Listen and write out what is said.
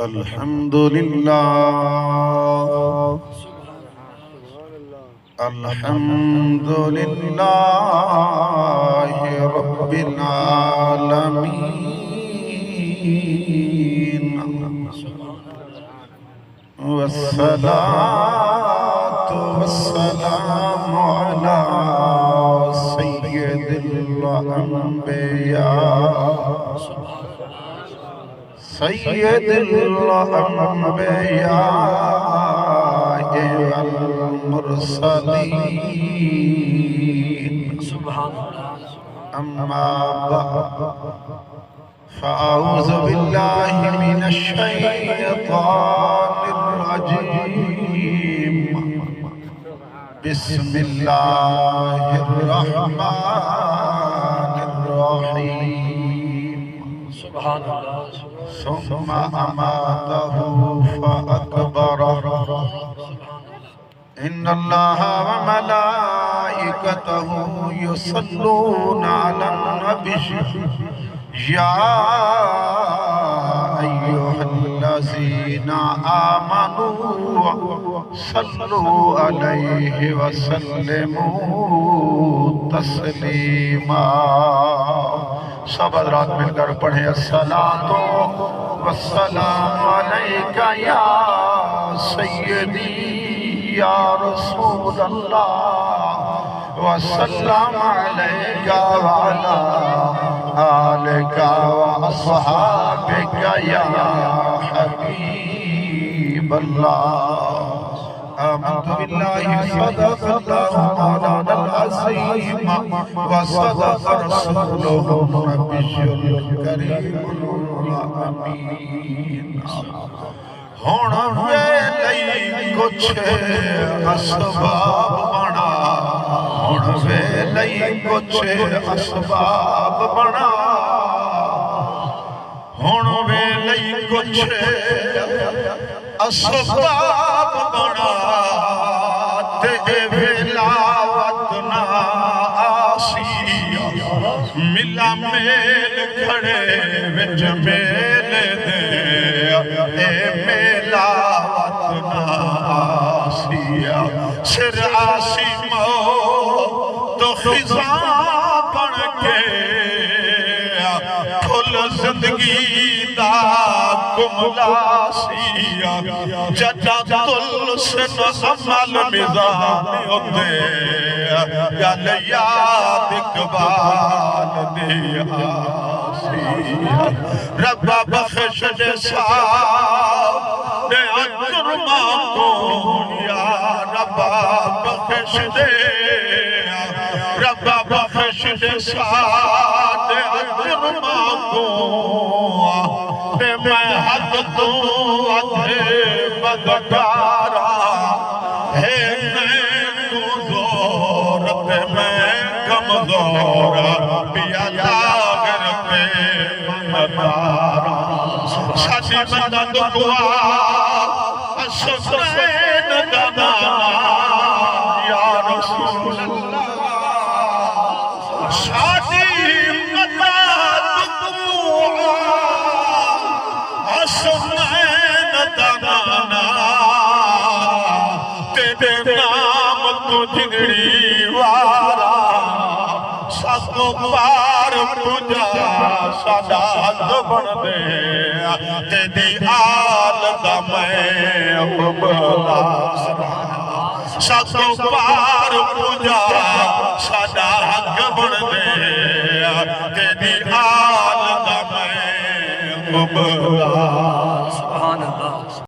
अल्हम्दुलिल्लाह रब्बिल आलमीन वस्सलातु वस्सलामु अला सय्यिदिल अंबिया वल मुरसलीन अम्मा बअद फ़अऊज़ु बिल्लाहि मिनश शैतानिर रजीम बिस्मिल्लाहिर रहमानिर रहीम सुम्मा अमातहु फ़अकबरहु इन्नल्लाहा व मलाइकतहु युसल्लूना अलन नबी या अय्युहल्लज़ीना आमनू सल्लू अलैहि व सल्लिमू तस्लीमा। सब हज़रात मिलकर पढ़े अस्सलातु वस्सलामु अलैका या सय्यदी या रसूल अल्लाह वसल्लम अलैका व अला आलिका व अस्हाबिका या हबीब अल्लाह। आमन्तु बिल्लाहि सदक़ल्लाहु मौलानल अज़ीम व सदक़ रसूलुहु नबियुल करीमुल अमीन। हुण वेले कुछ असबाब बना, हुण वेले कुछ असबाब बना, हुण वेले कुछ असबाब बना ते वेलावत ना आसिया मिला मेल खड़े विच मेल दे ए मेलावत ना आसिया सिर आसी मो तो खिजा बन के फुल जिंदगी दा कुमलासिया जजा तुल से अमल मिजान होते गल याद इकबाल दे आसिया रब्बा बख्श दे साब ने अजरमा को या रब्बा बख्श दे, रब्बा बख्श दे साब ने अजरमा को मैं हद तो अधे बदकारा है मैं तू जोर पे मैं कमजोर पिया जागर पे मदारा साथी मदद दुआ असफैन दाना या रसूल अल्लाह साथी तेरे नाम तो जिगड़ी वारा सातों पार पूजा सादा बन दे तेरी आल दा मैं बला सातों पार पूजा सादा बन दे तेरी आल दा मैं बला। सुभान अल्लाह।